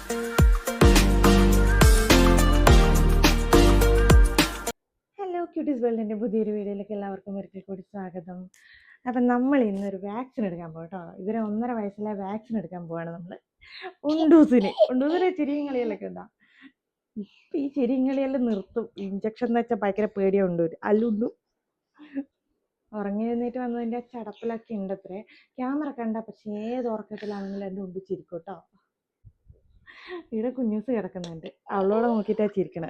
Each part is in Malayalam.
ഹലോ ക്യൂട്ടീസ് വേൾഡിൻ്റെ പുതിയൊരു വീഡിയോയിലേക്ക് എല്ലാവർക്കും ഒരിക്കൽ കൂടി സ്വാഗതം. അപ്പം നമ്മൾ ഇന്നൊരു വാക്സിൻ എടുക്കാൻ പോകും കേട്ടോ. ഇവരെ 1.5 വയസ്സിലെ വാക്സിൻ എടുക്കാൻ പോവാണ് നമ്മൾ. ഉണ്ടൂസിന് ചിരിയും കളികളൊക്കെ ഉണ്ടാവും. ഇപ്പം ഈ ചിരിയും കളിയെല്ലാം നിർത്തും. ഇഞ്ചക്ഷൻ എന്ന് വെച്ചാൽ ഭയങ്കര പേടിയുണ്ട്. അല്ലുണ്ടു ഉറങ്ങി എഴുന്നേറ്റ് വന്നതിൻ്റെ ചടപ്പിലൊക്കെ ഉണ്ട് അത്രേ. ക്യാമറ കണ്ട പക്ഷേ ഏത് ഉറക്കത്തിലാണെങ്കിലും എൻ്റെ ഉണ്ടു ചിരിക്കും കേട്ടോ. ഇവിടെ കുഞ്ഞൂസ് കിടക്കുന്നുണ്ട്, അവളോടെ നോക്കിയിട്ടാണ് ചിരിക്കണേ.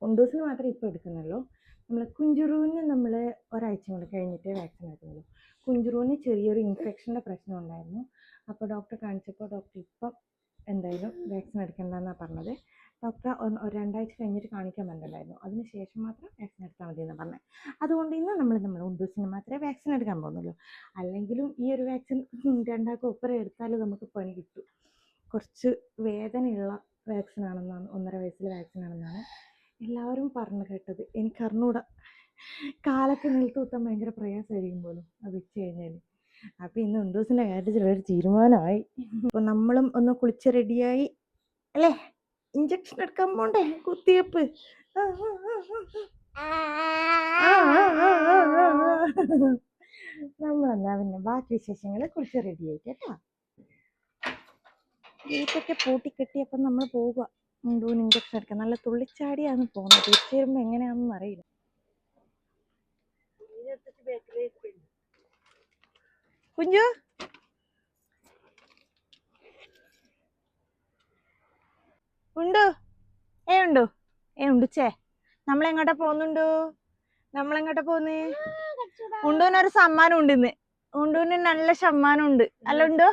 ഉണ്ടൂസിന് മാത്രമേ ഇപ്പോൾ എടുക്കുന്നുള്ളൂ. നമ്മൾ കുഞ്ചുറുവിന് നമ്മൾ ഒരാഴ്ച കൊണ്ട് കഴിഞ്ഞിട്ടേ വാക്സിൻ എടുക്കുന്നുള്ളൂ. കുഞ്ചുറുവിന് ചെറിയൊരു ഇൻഫെക്ഷൻ്റെ പ്രശ്നം ഉണ്ടായിരുന്നു. അപ്പോൾ ഡോക്ടറെ കാണിച്ചപ്പോൾ ഡോക്ടർ ഇപ്പം എന്തായാലും വാക്സിൻ എടുക്കണ്ടെന്നാണ് പറഞ്ഞത്. ഡോക്ടർ ഒരു 2 ആഴ്ച കഴിഞ്ഞിട്ട് കാണിക്കാൻ പറഞ്ഞിട്ടുണ്ടായിരുന്നു. അതിന് ശേഷം മാത്രം വാക്സിൻ എടുത്താൽ മതി എന്ന് പറഞ്ഞത്. അതുകൊണ്ട് ഇന്ന് നമ്മൾ ഉണ്ടൂസിന് മാത്രമേ വാക്സിൻ എടുക്കാൻ പോകുന്നുള്ളൂ. അല്ലെങ്കിലും ഈ ഒരു വാക്സിൻ 2 ഒപ്പരം എടുത്താലും നമുക്ക് പണി കിട്ടും. കുറച്ച് വേദനയുള്ള വാക്സിനാണെന്നാണ്, 1.5 വയസ്സിലെ വാക്സിനാണെന്നാണ് എല്ലാവരും പറഞ്ഞു കേട്ടത്. എനിക്കറിഞ്ഞൂടാ, കാലൊക്കെ നിലത്ത് കുത്താൻ ഭയങ്കര പ്രയാസമായിരിക്കും പോലും അത് വെച്ച് കഴിഞ്ഞാൽ. അപ്പം ഇന്ന് ഉണ്ടൂസിൻ്റെ കാര്യത്തിൽ ഒരു തീരുമാനമായി. അപ്പോൾ നമ്മളും ഒന്ന് കുളിച്ച് റെഡിയായി അല്ലേ, ഇഞ്ചക്ഷൻ എടുക്കാൻ പോണ്ടേ, കുത്തിവെപ്പ്. നമ്മളെന്നാ പിന്നെ ബാക്കി വിശേഷങ്ങൾ കുളിച്ച് റെഡിയായി കേട്ടോ. ഗേറ്റൊക്കെ പൂട്ടിക്കെട്ടിയപ്പം നമ്മൾ പോവുക ഉണ്ടൂന് ഇഞ്ചക്ഷൻ എടുക്കാൻ. നല്ല തുള്ളിച്ചാടിയാണ് പോകുന്നത്. തിരിച്ചു വരുമ്പോൾ എങ്ങനെയാണെന്ന് അറിയില്ല. കുഞ്ഞു ഉണ്ടോ? ഉണ്ടുച്ചേ, നമ്മളെങ്ങോട്ടാ പോകുന്നേ? ഉണ്ടൂനൊരു സമ്മാനം ഉണ്ട് ഇന്ന്. ഉണ്ടൂന് നല്ല സമ്മാനം ഉണ്ട് അല്ല ഉണ്ടോ?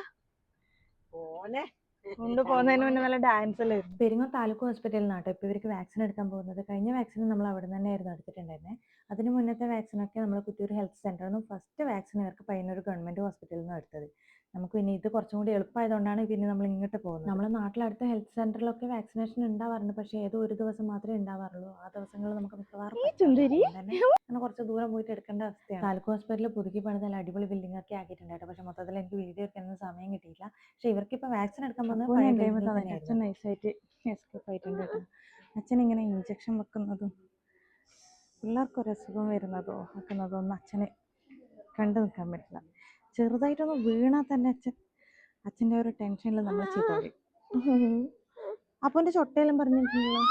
കൊണ്ട് പോകുന്നതിന് മുന്നേ നല്ല ഡാൻസ് അല്ലേ. പെരിങ്ങോം താലൂക്ക് ഹോസ്പിറ്റലിൽ നിന്നാട്ടോ ഇപ്പോൾ ഇവർക്ക് വാക്സിൻ എടുക്കാൻ പോകുന്നത്. കഴിഞ്ഞ വാക്സിൻ നമ്മൾ അവിടെ നിന്ന് തന്നെയായിരുന്നു എടുത്തിട്ടുണ്ടായിരുന്നത്. അതിന് മുന്നത്തെ വാക്സിനൊക്കെ നമ്മൾ കുത്തിയൂർ ഹെൽത്ത് സെൻ്ററിൽ നിന്നും, ഫസ്റ്റ് വാക്സിൻ ഇവർക്ക് പയ്യന്നൂർ ഗവൺമെൻറ് ഹോസ്പിറ്റലിൽ നിന്നും എടുത്തത്. നമുക്ക് പിന്നെ ഇത് കുറച്ചും കൂടി എളുപ്പമായതുകൊണ്ടാണ് പിന്നെ നമ്മൾ ഇങ്ങോട്ട് പോകുന്നത്. നമ്മുടെ നാട്ടിലടുത്ത ഹെൽത്ത് സെൻ്ററിലൊക്കെ വാക്സിനേഷൻ ഉണ്ടാവാറുണ്ട്, പക്ഷേ ഏതോ ഒരു ദിവസം മാത്രമേ ഉണ്ടാവാറുള്ളൂ. ആ ദിവസങ്ങൾ നമുക്ക് മിക്കവാറും അങ്ങനെ കുറച്ച് ദൂരം പോയിട്ട് എടുക്കേണ്ട അവസ്ഥയാണ്. താലൂക്ക് ഹോസ്പിറ്റലിൽ പുതുക്കി പണിത് നല്ല അടിപൊളി ബിൽഡിംഗ് ഒക്കെ ആക്കിയിട്ടുണ്ടായിട്ട്, പക്ഷേ മൊത്തത്തിൽ എനിക്ക് വീഡിയോ എടുക്കാനൊന്നും സമയം കിട്ടിയില്ല. പക്ഷേ ഇവർക്കിപ്പോൾ വാക്സിൻ എടുക്കാൻ പോകുന്നത് അച്ഛൻ നൈസായിട്ട് എസ്കേപ്പ് ആയിട്ടുണ്ട് കേട്ടോ. അച്ഛൻ ഇങ്ങനെ ഇഞ്ചക്ഷൻ വെക്കുന്നതും പിള്ളേർക്കൊരു അസുഖം വരുന്നതോ ആക്കുന്നതോ ഒന്നും അച്ഛനെ കണ്ടു നിൽക്കാൻ പറ്റില്ല. ചെറുതായിട്ടൊന്ന് വീണാൽ തന്നെ അച്ഛൻ്റെ ഒരു ടെൻഷനിൽ നമ്മൾ ചീത്ത പറയും. അപ്പൻ്റെ ചൊട്ടയിലും പറഞ്ഞിട്ടുണ്ടല്ലോ,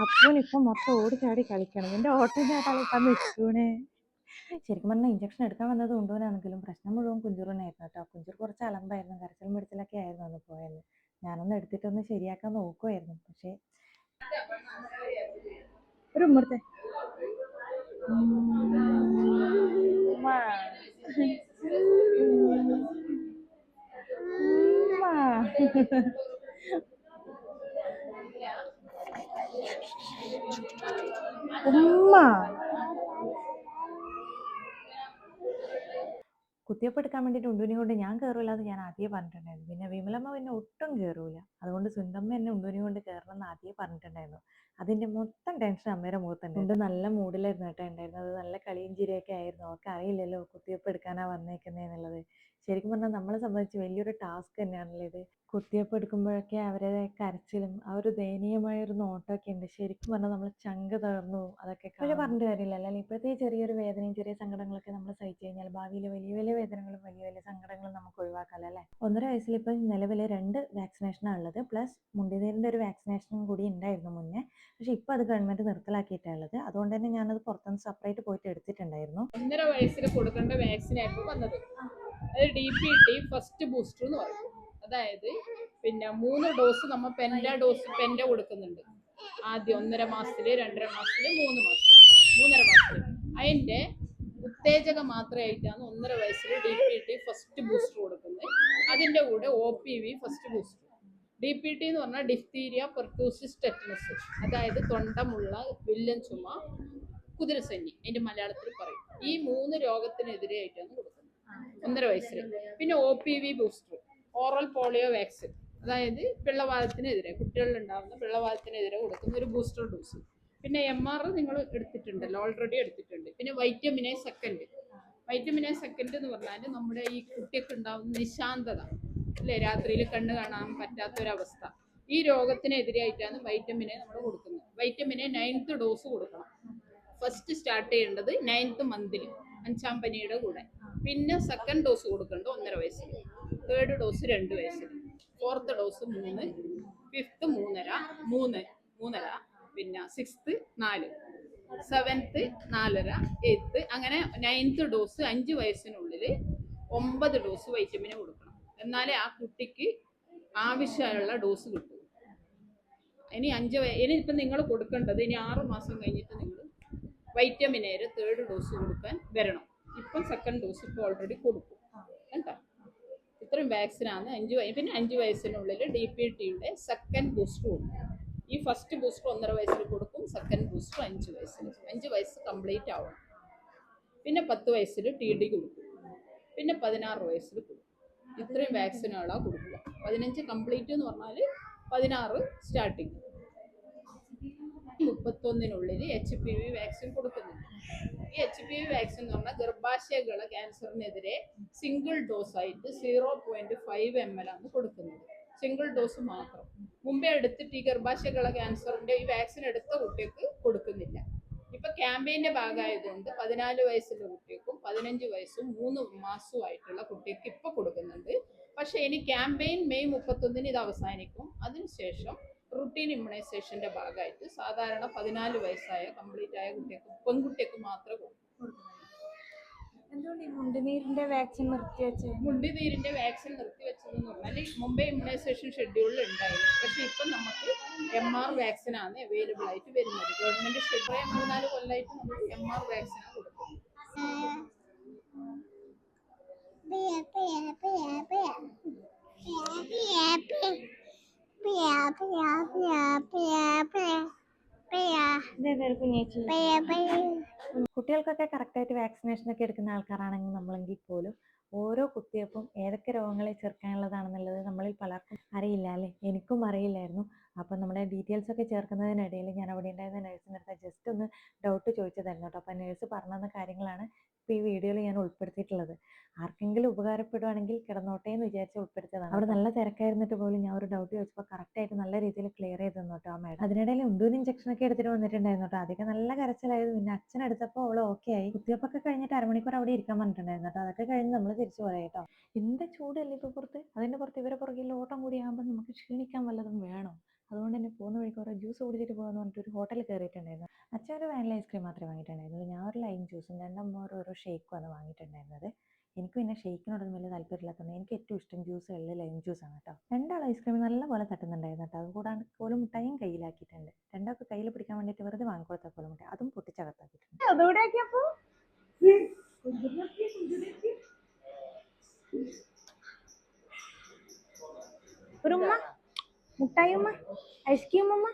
അപ്പനിപ്പം മൊത്തം ഓടിച്ചാടി കളിക്കണം. എൻ്റെ ഓട്ടം കളിക്കാൻ നിൽക്കൂണേ. ശരിക്കും പറഞ്ഞാൽ ഇഞ്ചക്ഷൻ എടുക്കാൻ വന്നത് കൊണ്ടുപോകാനാണെങ്കിലും പ്രശ്നം മുഴുവൻ കുഞ്ചുറിനായിരുന്നു കേട്ടോ. കുഞ്ചുർ കുറച്ച് അലമ്പായിരുന്നു, കരച്ചിലും പിടിച്ചിലൊക്കെ ആയിരുന്നു അന്ന് പോയത്. ഞാനൊന്ന് എടുത്തിട്ടൊന്ന് ശരിയാക്കാൻ നോക്കുമായിരുന്നു. പക്ഷേ ഒരു ഉമ്മടുത്തെ ഉമ്മ കുത്തിവെപ്പ് എടുക്കാൻ വേണ്ടിയിട്ട് ഉണ്ടൂനെ കൊണ്ട് ഞാൻ കയറില്ല എന്ന് ഞാൻ ആദ്യമേ പറഞ്ഞിട്ടുണ്ടായിരുന്നു. പിന്നെ വിമലമ്മ പിന്നെ ഒട്ടും കയറൂല, അതുകൊണ്ട് സുന്തമ്മ എന്നെ ഉണ്ടൂനെ കൊണ്ട് കയറണം എന്ന് ആദ്യമേ പറഞ്ഞിട്ടുണ്ടായിരുന്നു. അതിൻ്റെ മൊത്തം ടെൻഷൻ അമ്മയുടെ മുഖത്തുണ്ട്. ഉണ്ട് നല്ല മൂഡിലായിരുന്നു കേട്ടോ ഉണ്ടായിരുന്നത്. നല്ല കളിയും ചിരിയൊക്കെ ആയിരുന്നു. അവർക്ക് അറിയില്ലല്ലോ കുത്തിവെപ്പ് എടുക്കാനാ വന്നേക്കുന്നത് എന്നുള്ളത്. ശരിക്കും പറഞ്ഞാൽ നമ്മളെ സംബന്ധിച്ച് വലിയൊരു ടാസ്ക് തന്നെയാണല്ലോ ഇത്. കുത്തിവെപ്പ് എടുക്കുമ്പോഴൊക്കെ അവരുടെ കരച്ചിലും ആ ഒരു ദയനീയമായൊരു നോട്ടമൊക്കെ ഉണ്ട്. ശരിക്കും പറഞ്ഞാൽ നമ്മൾ ചങ്ക് തകർന്നു അതൊക്കെ. പക്ഷേ പറഞ്ഞിട്ട് കാര്യമില്ലല്ലോ, ഇപ്പോഴത്തെ ചെറിയൊരു വേദനയും ചെറിയ സങ്കടങ്ങളൊക്കെ നമ്മൾ സഹിച്ചു കഴിഞ്ഞാൽ ഭാവിയിൽ വലിയ വലിയ വേദനകളും വലിയ വലിയ സങ്കടങ്ങളും നമുക്ക് ഒഴിവാക്കാം അല്ലേ. 1.5 വയസ്സിൽ ഇപ്പം നിലവിൽ 2 വാക്സിനേഷനാണ് ഉള്ളത്. പ്ലസ് മുണ്ടിനീരിൻ്റെ ഒരു വാക്സിനേഷനും കൂടി ഉണ്ടായിരുന്നു മുന്നേ. പക്ഷേ ഇപ്പോൾ അത് ഗവൺമെൻറ് നിർത്തലാക്കിയിട്ടുള്ളത്. അതുകൊണ്ട് തന്നെ ഞാനത് പുറത്തുനിന്ന് സെപ്പറേറ്റ് പോയിട്ട് എടുത്തിട്ടുണ്ടായിരുന്നു. 1.5 വയസ്സിൽ കൊടുക്കേണ്ട വാക്സിനായിരുന്നു വന്നത്. അത് DPT ഫസ്റ്റ് ബൂസ്റ്റർ എന്ന് പറയും. അതായത് പിന്നെ 3 ഡോസ് നമ്മൾ പെൻഡ കൊടുക്കുന്നുണ്ട്. ആദ്യം 1.5 മാസത്തില്, 2.5 മാസത്തില്, 3 മാസത്തില്, 3.5 മാസത്തില്. അതിൻ്റെ ഉത്തേജക മാത്രമായിട്ടാണ് 1.5 വയസ്സിൽ DPT ഫസ്റ്റ് ബൂസ്റ്റർ കൊടുക്കുന്നത്. അതിൻ്റെ കൂടെ OPV ഫസ്റ്റ് ബൂസ്റ്റർ. DPT എന്ന് പറഞ്ഞാൽ ഡിഫ്തീരിയ, പെർട്ടൂസിസ്, ടെറ്റനസ്, അതായത് തൊണ്ടമുള്ള, വില്ലൻ ചുമ, കുതിരസന്നി അതിൻ്റെ മലയാളത്തിൽ പറയും. ഈ 3 രോഗത്തിനെതിരെയായിട്ടാണ് കൊടുക്കുന്നത് 1.5 വയസ്സിൽ. പിന്നെ OPV booster, oral polio vaccine, അതായത് പിള്ളവാതത്തിനെതിരെ, കുട്ടികളിലുണ്ടാകുന്ന പിള്ളവാതത്തിനെതിരെ കൊടുക്കുന്ന ഒരു ബൂസ്റ്റർ ഡോസ്. പിന്നെ MR നിങ്ങൾ എടുത്തിട്ടുണ്ടല്ലോ, ഓൾറെഡി എടുത്തിട്ടുണ്ട്. പിന്നെ വൈറ്റമിൻ എ സെക്കൻഡ് എന്ന് പറഞ്ഞാൽ നമ്മുടെ ഈ കുട്ടിയൊക്കെ ഉണ്ടാകുന്ന നിശാന്തത, അല്ലേ, രാത്രിയിൽ കണ്ണ് കാണാൻ പറ്റാത്തൊരവസ്ഥ. ഈ രോഗത്തിനെതിരായിട്ടാണ് വൈറ്റമിനെ നമ്മൾ കൊടുക്കുന്നത്. വൈറ്റമിനെ 9th ഡോസ് കൊടുക്കണം. ഫസ്റ്റ് സ്റ്റാർട്ട് ചെയ്യേണ്ടത് 9th മന്തിൽ 5ാം പനിയുടെ കൂടെ. പിന്നെ സെക്കൻഡ് ഡോസ് കൊടുക്കേണ്ടത് 1.5 വയസ്സിൽ, തേർഡ് ഡോസ് 2 വയസ്സിൽ, ഫോർത്ത് ഡോസ് 3, ഫിഫ്ത്ത് 3.5, പിന്നെ 6th 4, 7th 4.5, 8th അങ്ങനെ 9th ഡോസ് 5 വയസ്സിനുള്ളിൽ 9 ഡോസ് വൈറ്റമിനെ കൊടുക്കണം. എന്നാലേ ആ കുട്ടിക്ക് ആവശ്യമുള്ള ഡോസ് കിട്ടും. ഇനി ഇപ്പം നിങ്ങൾ കൊടുക്കേണ്ടത് ഇനി 6 മാസം കഴിഞ്ഞിട്ട് നിങ്ങൾ വൈറ്റമിനേര് തേർഡ് ഡോസ് കൊടുക്കാൻ വരണം. ഇപ്പം സെക്കൻഡ് ഡോസ് ഇപ്പോൾ ഓൾറെഡി കൊടുക്കും കേട്ടോ. ഇത്രയും വാക്സിനാണ് 5 പിന്നെ 5 വയസ്സിനുള്ളിൽ DPTയുടെ സെക്കൻഡ് ബൂസ്റ്റർ കൊടുക്കും. ഈ ഫസ്റ്റ് ബൂസ്റ്റർ 1.5 വയസ്സിൽ കൊടുക്കും, സെക്കൻഡ് ബൂസ്റ്റർ 5 വയസ്സിൽ. 5 വയസ്സ് കംപ്ലീറ്റ് ആവണം. പിന്നെ 10 വയസ്സിൽ TD കൊടുക്കും, പിന്നെ 16 വയസ്സിൽ കൊടുക്കും. ഇത്രയും വാക്സിനുകളാണ് കൊടുക്കുക. 15 കംപ്ലീറ്റ് എന്ന് പറഞ്ഞാൽ 16 സ്റ്റാർട്ടിങ്. 31-നുള്ളിൽ HPV വാക്സിൻ കൊടുക്കുന്നുണ്ട്. ഈ HPV വാക്സിൻ എന്ന് പറഞ്ഞാൽ ഗർഭാശയകള ക്യാൻസറിനെതിരെ സിംഗിൾ ഡോസ് ആയിട്ട് 0.5 ml ആണ് കൊടുക്കുന്നത്. സിംഗിൾ ഡോസ് മാത്രം. മുമ്പേ എടുത്തിട്ട് ഈ ഗർഭാശയകള ക്യാൻസറിന്റെ ഈ വാക്സിൻ എടുത്ത കുട്ടിക്ക് കൊടുക്കുന്നില്ല. ഇപ്പൊ ക്യാമ്പയിന്റെ ഭാഗമായതുകൊണ്ട് 14 വയസ്സുള്ള കുട്ടിക്കും 15 വയസ്സും 3 മാസവുമായിട്ടുള്ള കുട്ടിക്ക് ഇപ്പൊ കൊടുക്കുന്നുണ്ട്. പക്ഷെ ഇനി ക്യാമ്പയിൻ മെയ് 31-ന് ഇത് അവസാനിക്കും. അതിനുശേഷം റുട്ടീൻ ഇമ്മ്യൂണൈസേഷന്റെ ഭാഗമായിട്ട് സാധാരണ 14 വയസ്സായ കംപ്ലീറ്റ് ആയ കുട്ടിക്ക്, പെൺകുട്ടിക്ക് മാത്രമേ കൊടുക്കും. എന്തുകൊണ്ട് ഈ മുണ്ടുനീരിന്റെ വാക്സിൻ നിർത്തിവെച്ചത്? മുണ്ടുനീരിന്റെ വാക്സിൻ നിർത്തിവെച്ചതെന്ന് പറഞ്ഞാൽ മുംബൈ ഇമ്മ്യൂണൈസേഷൻ ഷെഡ്യൂളിൽ ഉണ്ടായിരുന്നു. പക്ഷെ ഇപ്പം നമുക്ക് MR വാക്സിനാണ് അവൈലബിൾ ആയിട്ട് വരുന്നത്. ഗവൺമെന്റ് ഷെഡ്യൂൾ 3-4 കൊല്ലമായിട്ട് നമുക്ക് MR വാക്സിനാണ് കൊടുക്കുന്നത്. കുട്ടികൾക്കൊക്കെ കറക്റ്റായിട്ട് വാക്സിനേഷൻ ഒക്കെ എടുക്കുന്ന ആൾക്കാരാണെങ്കിൽ നമ്മളെങ്കിൽ പോലും ഓരോ കുത്തിവെപ്പും ഏതൊക്കെ രോഗങ്ങളെ ചെറുക്കാനുള്ളതാണെന്നുള്ളത് നമ്മളിൽ പലർക്കും അറിയില്ല അല്ലേ? എനിക്കും അറിയില്ലായിരുന്നു. അപ്പം നമ്മുടെ ഡീറ്റെയിൽസ് ഒക്കെ ചേർക്കുന്നതിനിടയിൽ ഞാൻ അവിടെ ഉണ്ടായിരുന്ന നഴ്സിൻ്റെ അടുത്ത് ജസ്റ്റ് ഒന്ന് ഡൗട്ട് ചോദിച്ചതായിരുന്നു കേട്ടോ. അപ്പം നേഴ്സ് പറഞ്ഞു തന്ന കാര്യങ്ങളാണ് ഇപ്പോൾ ഈ വീഡിയോയിൽ ഞാൻ ഉൾപ്പെടുത്തിയിട്ടുള്ളത്. ആർക്കെങ്കിലും ഉപകാരപ്പെടുവാണെങ്കിൽ കിടന്നോട്ടെ എന്ന് വിചാരിച്ച് ഉൾപ്പെടുത്തിയതാണ്. അവിടെ നല്ല തിരക്കായിരുന്നിട്ട് പോലും ഞാൻ ഒരു ഡൗട്ട് ചോദിച്ചപ്പോൾ കറക്റ്റായിട്ട് നല്ല രീതിയിൽ ക്ലിയർ ചെയ്ത് തന്നു കേട്ടോ ആ മാഡം. അതിനിടയിൽ ഉണ്ടൂന്ന് ഇഞ്ചക്ഷനൊക്കെ എടുത്തിട്ട് വന്നിട്ടുണ്ടായിരുന്നു കേട്ടോ. അതൊക്കെ നല്ല കരച്ചിലായിരുന്നു. പിന്നെ അച്ഛൻ എടുത്തപ്പോൾ അവൾ ഓക്കെ ആയി. കുത്തിവെപ്പൊക്കെ കഴിഞ്ഞിട്ട് അരമണിക്കൂർ അവിടെ ഇരിക്കാൻ പറഞ്ഞിട്ടുണ്ടായിരുന്നു കേട്ടോ. അതൊക്കെ കഴിഞ്ഞ് നമ്മൾ തിരിച്ചു പോരാ കേട്ടോ. എന്താ ചൂടല്ലേ ഇപ്പോൾ പുറത്ത്. അതിൻ്റെ പുറത്ത് ഇവരെ പുറകിൽ ഓട്ടം കൂടിയാകുമ്പോൾ നമുക്ക് ക്ഷീണിക്കാൻ വല്ലതും വേണം. അതുകൊണ്ട് തന്നെ പോകുന്ന വഴിക്ക് കുറേ ജ്യൂസ് കുടിച്ചിട്ട് പോകാന്ന് പറഞ്ഞിട്ട് ഒരു ഹോട്ടലിൽ കയറിയിട്ടുണ്ടായിരുന്നു. അച്ഛൻ ഒരു വാനില ഐസ്ക്രീം മാത്രമേ വാങ്ങിയിട്ടുണ്ടായിരുന്നുള്ളൂ. ഞാൻ ഒരു ലൈം ജ്യൂസും 2 അമ്മ ഓരോ ഷേക്കുമാണ് വാങ്ങിയിട്ടുണ്ടായിരുന്നത്. എനിക്ക് പിന്നെ ഷേക്കിനോടൊന്നും വലിയ താല്പര്യമില്ലാത്തതുകൊണ്ട് എനിക്ക് ഏറ്റവും ഇഷ്ടം ജ്യൂസുകളിൽ ലൈം ജ്യൂസാണ് കേട്ടോ. 2 ആൾ ഐസ്ക്രീം നല്ല പോലെ തട്ടുന്നുണ്ടായിരുന്നു കേട്ടോ. അതുകൂടാണ്ട് കോലുമുട്ടായും കയ്യിലാക്കിയിട്ടുണ്ട്. 2 ആൾക്ക് കയ്യിൽ പിടിക്കാൻ വേണ്ടിയിട്ട് വെറുതെ വാങ്ങിക്കൊടുത്ത കോലുമുട്ടായി അതും പൊട്ടിച്ചകത്താക്കിയിട്ടുണ്ട്. ഒരു ഉമ്മ മുട്ടായി ഉമ്മ ഐസ്ക്രീം ഉമ്മ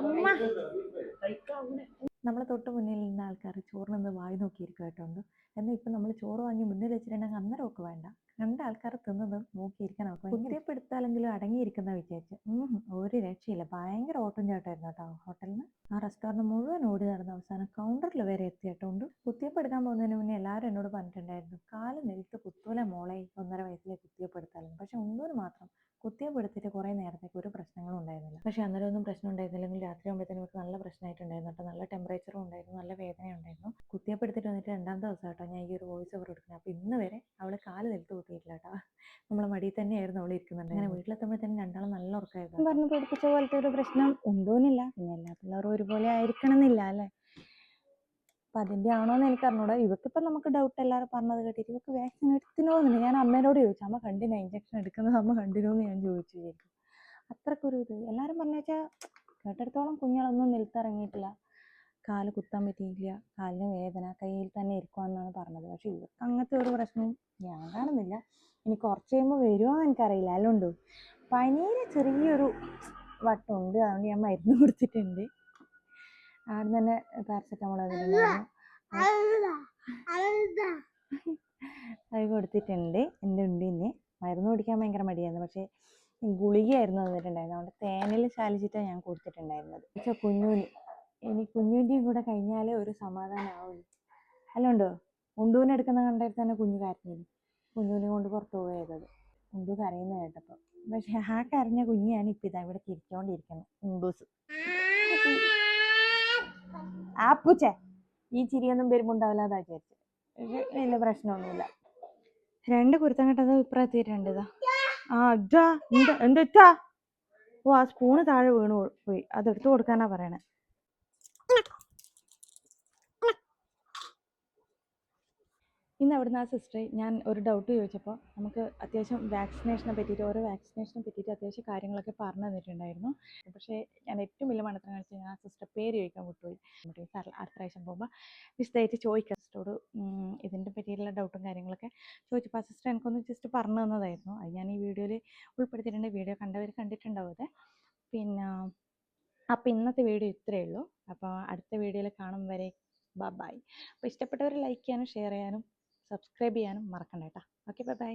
ഉമ്മ. നമ്മളെ തൊട്ട് മുന്നിൽ നിന്ന ആൾക്കാർ ചോറിനൊന്ന് വായി നോക്കിയിരിക്കും കേട്ടോ. എന്നാൽ ഇപ്പം നമ്മൾ ചോറ് വാങ്ങി മുന്നിൽ വെച്ചിട്ടുണ്ടെങ്കിൽ അന്നേരം ഒക്കെ വേണ്ട, 2 ആൾക്കാർ തിന്നത് നോക്കിയിരിക്കാൻ അവർക്ക് കുത്തിയപ്പെടുത്താലെങ്കിലും അടങ്ങിയിരിക്കുന്ന വിചാരിച്ച് ഒരു രക്ഷയില്ല. ഭയങ്കര ഓട്ടം ചാട്ടായിരുന്നു കേട്ടോ ഹോട്ടലിൽ നിന്ന്. ആ റെസ്റ്റോറൻറ്റ് മുഴുവൻ ഓടി നടന്ന അവസാനം കൗണ്ടറിൽ വരെ എത്തിയിട്ടുണ്ട്. കുത്തിയപ്പെടുക്കാൻ പോകുന്നതിന് മുന്നേ എല്ലാവരും എന്നോട് പറഞ്ഞിട്ടുണ്ടായിരുന്നു കാല് നിലത്ത് കുത്തൂല മോളെ 1.5 വയസ്സിലെ കുത്തിയപ്പെടുത്താലും. പക്ഷെ ഒന്നൂര് മാത്രം കുത്തിയപ്പെടുത്തിട്ട് കുറേ നേരത്തേക്ക് ഒരു പ്രശ്നങ്ങളും ഉണ്ടായിരുന്നില്ല. പക്ഷെ അന്നേരം ഒന്നും പ്രശ്നം ഉണ്ടായിരുന്നില്ലെങ്കിൽ രാത്രി ആകുമ്പോഴത്തേനും ഇവർക്ക് നല്ല പ്രശ്നമായിട്ടുണ്ടായിരുന്നു കേട്ടോ. നല്ല ടെമ്പറേച്ചറും ഉണ്ടായിരുന്നു, നല്ല വേദനയുണ്ടായിരുന്നു. കുത്തിയപ്പെടുത്തിട്ട് വന്നിട്ട് 2ാമത്തെ ദിവസം കേട്ടോ ഞാൻ ഈ ഒരു വോയിസ് ഓവർ എടുക്കുന്നത്. അപ്പോൾ ഇന്ന് വരെ അവൾ കാല് നിലത്ത് കുത്തിയിട്ടില്ല കേട്ടോ. നമ്മളെ മടിയിൽ തന്നെയായിരുന്നു അവൾ ഇരിക്കുന്നുണ്ട്. അങ്ങനെ വീട്ടിലെത്തുമ്പോഴത്തേനും 2 ആളും നല്ല ഉറക്കമായിരുന്നു. പറഞ്ഞു പഠിപ്പിച്ച പോലത്തെ ഒരു പ്രശ്നം ഉണ്ടോന്നില്ല. പിന്നെ എല്ലാ പിള്ളേരും ഒരുപോലെ ആയിരിക്കണം എന്നില്ല അല്ലേ? അപ്പം അതിൻ്റെ ആണോന്ന് എനിക്ക് അറിഞ്ഞൂടാ. ഇവക്കിപ്പം നമുക്ക് ഡൗട്ട് എല്ലാവരും പറഞ്ഞത് കേട്ടിട്ട് ഇവക്ക് വാക്സിൻ എടുത്തിനോന്നില്ല. ഞാൻ അമ്മേനോട് ചോദിച്ചു, അമ്മ കണ്ടില്ല ഇഞ്ചക്ഷൻ എടുക്കുന്നത്, അമ്മ കണ്ടിനോന്ന് ഞാൻ ചോദിച്ചു. ശരിക്കും അത്രക്കൊരു ഇത് എല്ലാവരും പറഞ്ഞാൽ കേട്ടെടുത്തോളം കുഞ്ഞുങ്ങളൊന്നും നിലത്തിറങ്ങിയിട്ടില്ല, കാല് കുത്താൻ പറ്റിയില്ല, കാലിന് വേദന, കയ്യിൽ തന്നെ ഇരിക്കുമെന്നാണ് പറഞ്ഞത്. പക്ഷെ ഇവർക്ക് അങ്ങനത്തെ ഒരു പ്രശ്നവും ഞാൻ കാണുന്നില്ല. ഇനി കുറച്ച് കഴിയുമ്പോൾ വരുമോ എനിക്കറിയില്ല. അല്ലുണ്ട് പനിയുടെ ചെറിയൊരു വട്ടമുണ്ട്, അതുകൊണ്ട് ഞാൻ മരുന്ന് കൊടുത്തിട്ടുണ്ട്. അവിടെ തന്നെ പാരസെറ്റമോൾ അതിലുണ്ടായിരുന്നു, അത് കൊടുത്തിട്ടുണ്ട്. എൻ്റെ ഉണ്ടിന് മരുന്ന് കുടിക്കാൻ ഭയങ്കര മടിയായിരുന്നു. പക്ഷേ ഗുളികയായിരുന്നു തന്നിട്ടുണ്ടായിരുന്നു. അതുകൊണ്ട് തേനിൽ ചാലിച്ചിട്ടാണ് ഞാൻ കൊടുത്തിട്ടുണ്ടായിരുന്നത്. പക്ഷേ കുഞ്ഞൂന് ഇനി കുഞ്ഞൂൻ്റെയും കൂടെ കഴിഞ്ഞാലേ ഒരു സമാധാനമാവുള്ളൂ. അല്ലുണ്ടോ ഉണ്ടൂനെടുക്കുന്ന കണ്ടായിട്ട് തന്നെ കുഞ്ഞു കരഞ്ഞില്ല. കുഞ്ഞൂനെ കൊണ്ട് പുറത്ത് പോയത്. ഉണ്ടു കരയുന്ന കേട്ടപ്പോൾ. പക്ഷെ ആ കരഞ്ഞ കുഞ്ഞിയാണ് ഇപ്പം ഇതാ ഇവിടെ ചിരിച്ചോണ്ടിരിക്കുന്നത്. ഉണ്ടൂസ് ആ പൂച്ച ഈ ചിരിയൊന്നും വരുമ്പോൾ ഉണ്ടാവില്ല അതാ വിചാരിച്ചു. പക്ഷെ വലിയ പ്രശ്നമൊന്നുമില്ല. 2 കുരുത്തം കെട്ടത് ഇപ്പുറം എത്തിയിട്ടുണ്ട്. ഇതാ ഇതാ എന്താ ഓ ആ സ്പൂണ് താഴെ വീണു പോയി. അതെടുത്ത് കൊടുക്കാനാ പറയണേ. ഇന്ന് അവിടുന്ന് ആ സിസ്റ്റർ ഞാൻ ഒരു ഡൗട്ട് ചോദിച്ചപ്പോൾ നമുക്ക് അത്യാവശ്യം വാക്സിനേഷനെ പറ്റിയിട്ട് ഓരോ വാക്സിനേഷനെ പറ്റിയിട്ട് അത്യാവശ്യം കാര്യങ്ങളൊക്കെ പറഞ്ഞു തന്നിട്ടുണ്ടായിരുന്നു. പക്ഷേ ഞാൻ ഏറ്റവും വലിയ മണ്ടത്തരം കാണിച്ച് ഞാൻ ആ സിസ്റ്റർ പേര് ചോദിക്കാൻ വിട്ടുപോയി. അടുത്ത പ്രാവശ്യം പോകുമ്പോൾ വിശദമായിട്ട് ചോദിക്കാം സിസ്റ്ററോട്. ഇതിൻ്റെ പറ്റിയിട്ടുള്ള ഡൗട്ടും കാര്യങ്ങളൊക്കെ ചോദിച്ചപ്പോൾ ആ സിസ്റ്റർ എനിക്കൊന്ന് ജസ്റ്റ് പറഞ്ഞു തന്നതായിരുന്നു. അത് ഞാൻ ഈ വീഡിയോയിൽ ഉൾപ്പെടുത്തിയിട്ടുണ്ട്. വീഡിയോ കണ്ടവർ കണ്ടിട്ടുണ്ടാവും അത്. പിന്നെ അപ്പോൾ ഇന്നത്തെ വീഡിയോ ഇത്രയേ ഉള്ളൂ. അപ്പോൾ അടുത്ത വീഡിയോയിൽ കാണും വരെ ബൈ. അപ്പോൾ ഇഷ്ടപ്പെട്ടവർ ലൈക്ക് ചെയ്യാനും ഷെയർ ചെയ്യാനും സബ്സ്ക്രൈബ് ചെയ്യാനും മറക്കണ്ട കേട്ടോ. Okay bye.